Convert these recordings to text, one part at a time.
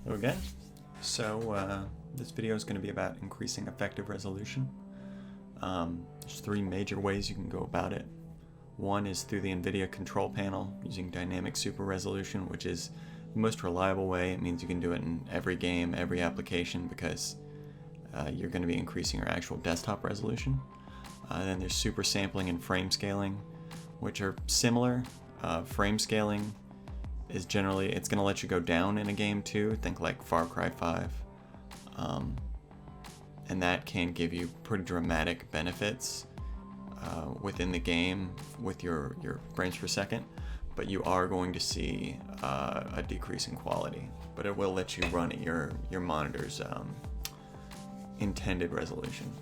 Hello again. So this video is going to be about increasing effective resolution. There's three major ways you can go about it. One is through the Nvidia control panel using dynamic super resolution, which is the most reliable way. It means you can do it in every game, every application, because you're going to be increasing your actual desktop resolution. Then there's super sampling and frame scaling, which are similar. Frame scaling is generally, it's going to let you go down in a game too. Think like Far Cry 5. And that can give you pretty dramatic benefits within the game with your frames per second. But you are going to see a decrease in quality. But it will let you run at your monitor's intended resolution.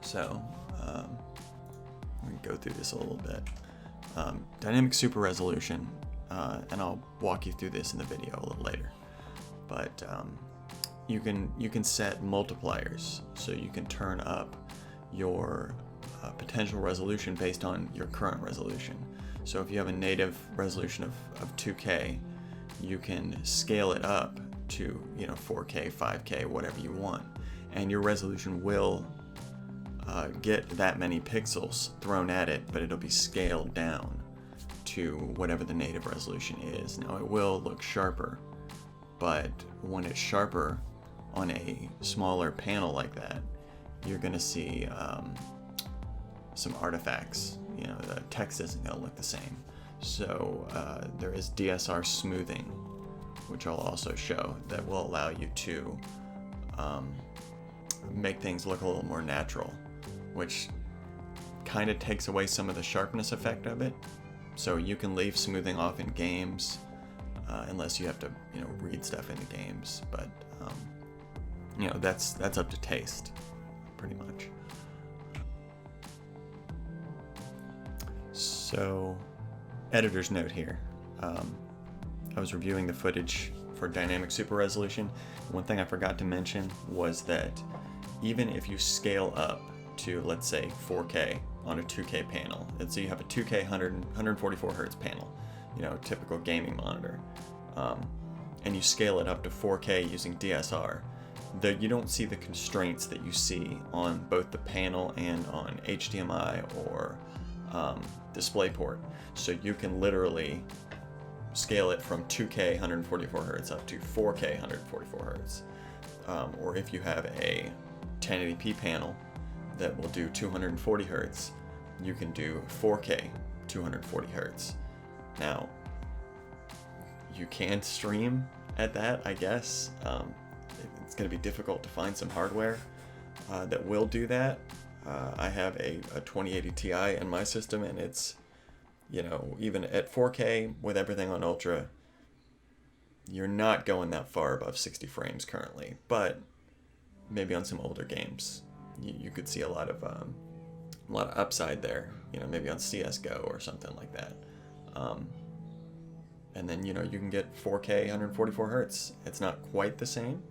So we can go through this a little bit. Dynamic super resolution, and I'll walk you through this in the video a little later. But you can set multipliers, so you can turn up your potential resolution based on your current resolution. So if you have a native resolution of 2K, you can scale it up to 4K, 5K, whatever you want, and your resolution will get that many pixels thrown at it, but it'll be scaled down to whatever the native resolution is. Now it will look sharper, but when it's sharper on a smaller panel like that, you're going to see some artifacts. The text isn't going to look the same. So there is DSR smoothing, which I'll also show, that will allow you to make things look a little more natural, which kind of takes away some of the sharpness effect of it. So you can leave smoothing off in games, unless you have to, read stuff into games. But that's up to taste, pretty much. So, editor's note here. I was reviewing the footage for dynamic super resolution. One thing I forgot to mention was that even if you scale up to, let's say, 4K on a 2K panel, and so you have a 2K 144 hertz panel, typical gaming monitor, and you scale it up to 4K using DSR, you don't see the constraints that you see on both the panel and on HDMI or DisplayPort. So you can literally scale it from 2K 144 hertz up to 4K 144 hertz. Or if you have a 1080p panel that will do 240 hertz, you can do 4K 240 hertz. Now, you can stream at that, I guess. It's going to be difficult to find some hardware that will do that. I have a 2080 Ti in my system, and it's, even at 4K with everything on Ultra, you're not going that far above 60 frames currently. But maybe on some older games, you could see a lot of upside there. Maybe on CS:GO or something like that. And then you can get 4K 144 hertz. It's not quite the same,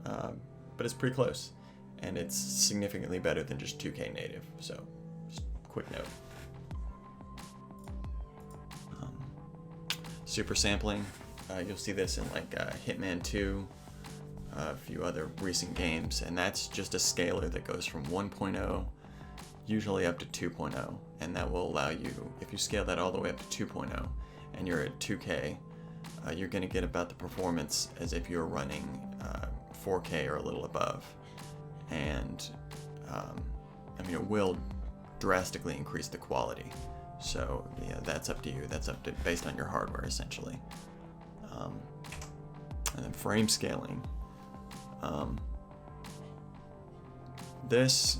but it's pretty close, and it's significantly better than just 2K native. So, just quick note. Super sampling. You'll see this in like Hitman 2, a few other recent games, and that's just a scaler that goes from 1.0 usually up to 2.0, and that will allow you, if you scale that all the way up to 2.0 and you're at 2K, you're going to get about the performance as if you're running 4K or a little above. And it will drastically increase the quality. So that's up to you. That's based on your hardware, essentially. And then frame scaling. This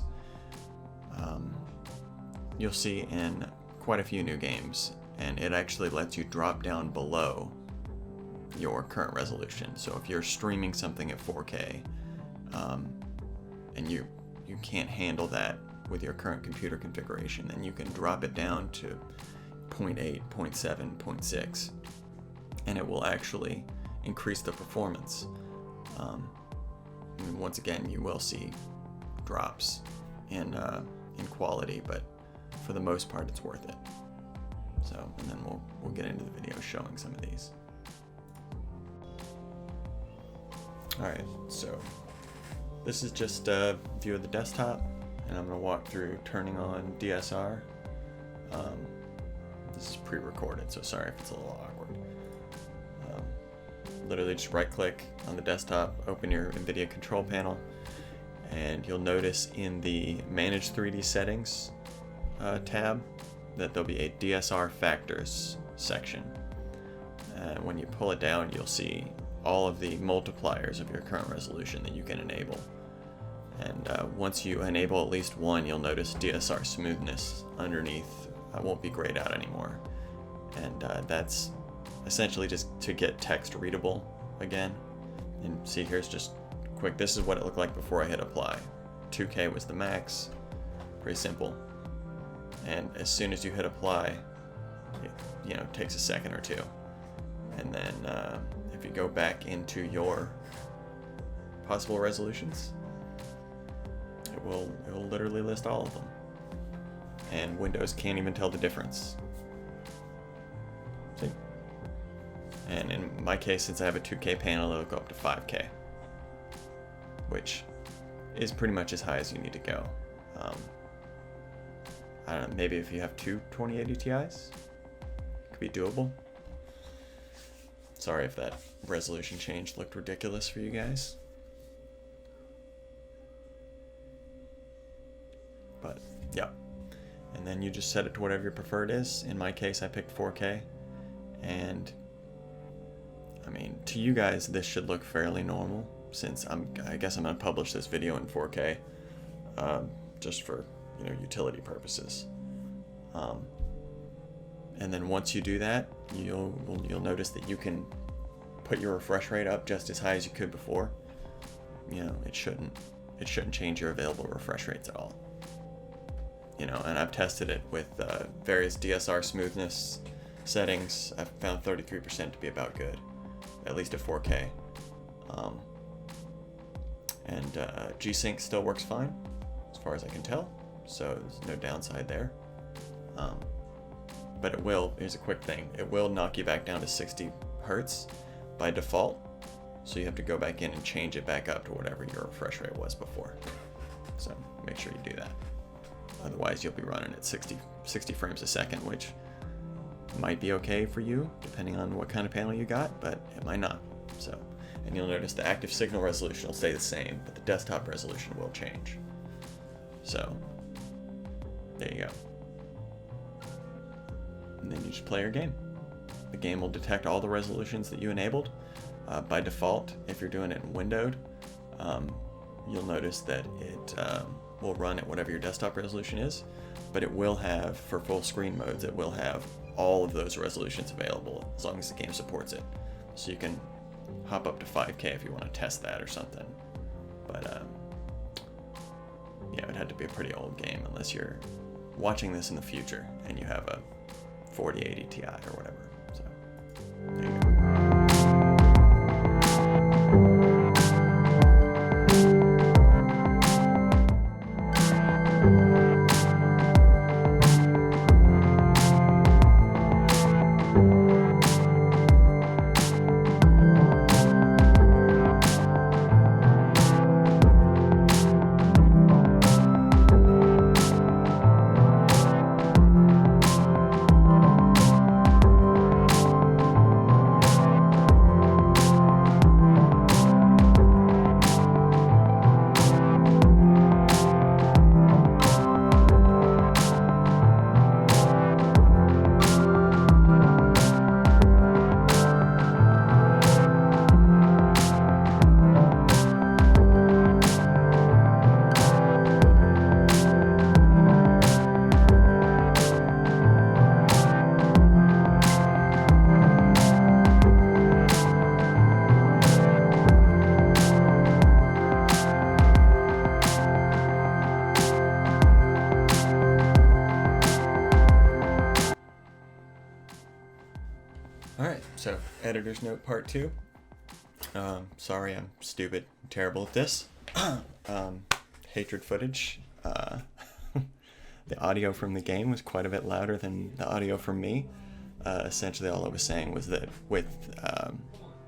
you'll see in quite a few new games, and it actually lets you drop down below your current resolution. So if you're streaming something at 4K, and you can't handle that with your current computer configuration, then you can drop it down to 0.8, 0.7, 0.6, and it will actually increase the performance. Once again, you will see drops in quality, but for the most part, it's worth it. So, and then we'll get into the video showing some of these. Alright, so this is just a view of the desktop, and I'm going to walk through turning on DSR. This is pre-recorded, so sorry if it's a little awkward. Literally just right-click on the desktop, open your Nvidia control panel, and you'll notice in the Manage 3D Settings tab that there'll be a DSR Factors section. When you pull it down, you'll see all of the multipliers of your current resolution that you can enable. And once you enable at least one, you'll notice DSR smoothness underneath won't be grayed out anymore. And that's essentially just to get text readable again. And see, here's just quick. This is what it looked like before I hit apply. 2K was the max. Pretty simple. And as soon as you hit apply, it takes a second or two. And then if you go back into your possible resolutions, it will literally list all of them. And Windows can't even tell the difference. See? And in my case, since I have a 2K panel, it'll go up to 5K, which is pretty much as high as you need to go. I don't know, maybe if you have two 2080 Ti's, it could be doable. Sorry if that resolution change looked ridiculous for you guys. But, yeah. And then you just set it to whatever your preferred is. In my case, I picked 4K. And, I mean, to you guys, this should look fairly normal, since I guess I'm going to publish this video in 4K, just for, utility purposes. And then once you do that, you'll notice that you can put your refresh rate up just as high as you could before. It shouldn't change your available refresh rates at all. And I've tested it with various DSR smoothness settings. I've found 33% to be about good, at least at 4K. And G-Sync still works fine, as far as I can tell, so there's no downside there. But here's a quick thing, it will knock you back down to 60 Hertz by default, so you have to go back in and change it back up to whatever your refresh rate was before. So make sure you do that. Otherwise, you'll be running at 60 frames a second, which might be okay for you, depending on what kind of panel you got, but it might not. So, and you'll notice the active signal resolution will stay the same, but the desktop resolution will change. So, there you go. And then you just play your game. The game will detect all the resolutions that you enabled. By default, if you're doing it in windowed, you'll notice that it will run at whatever your desktop resolution is, but it will have, for full screen modes, it will have all of those resolutions available as long as the game supports it. So you can hop up to 5K if you want to test that or something. But yeah, it had to be a pretty old game unless you're watching this in the future and you have a 4080 Ti or whatever. So there you go. Alright, so editor's note part 2. Sorry, I'm stupid, terrible at this. Hatred footage. The audio from the game was quite a bit louder than the audio from me. Essentially all I was saying was that with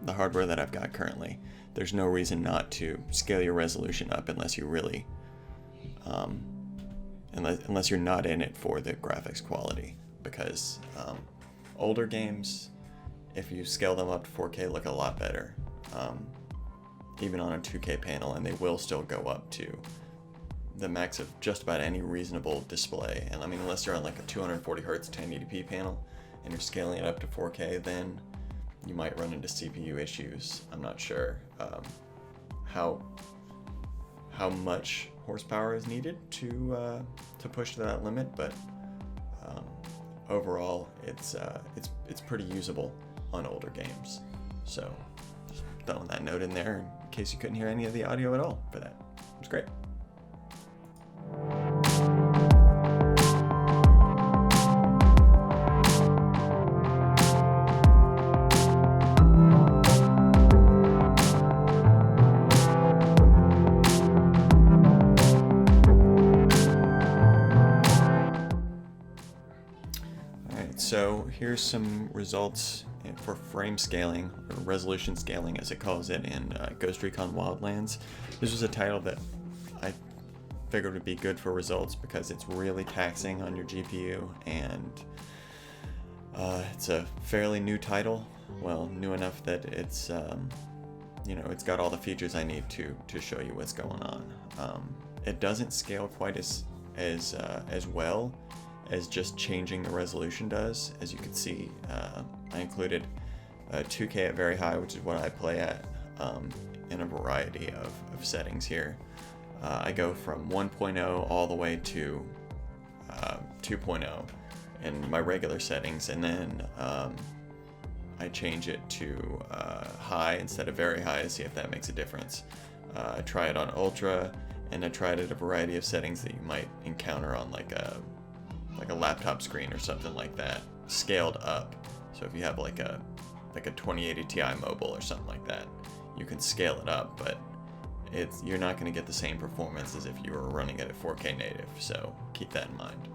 the hardware that I've got currently. There's no reason not to scale your resolution up unless you really, unless you're not in it for the graphics quality, because older games, if you scale them up to 4K, look a lot better, even on a 2K panel, and they will still go up to the max of just about any reasonable display. And I mean, unless you're on like a 240 hertz 1080p panel and you're scaling it up to 4K, then you might run into CPU issues. I'm not sure how much horsepower is needed to push to that limit, but overall, it's pretty usable on older games. So just throwing that note in there in case you couldn't hear any of the audio at all for that. It was great. So here's some results for frame scaling, or resolution scaling as it calls it, in Ghost Recon Wildlands. This was a title that I figured would be good for results because it's really taxing on your GPU, and it's a fairly new title. Well, new enough that it's it's got all the features I need to show you what's going on. It doesn't scale quite as well as just changing the resolution does. As you can see, I included 2K at very high, which is what I play at, in a variety of settings here. I go from 1.0 all the way to 2.0 in my regular settings, and then I change it to high instead of very high to see if that makes a difference. I try it on ultra, and I tried it at a variety of settings that you might encounter on like a laptop screen or something like that, scaled up. So if you have like a 2080 Ti mobile or something like that, you can scale it up, but you're not going to get the same performance as if you were running it at 4K native. So keep that in mind.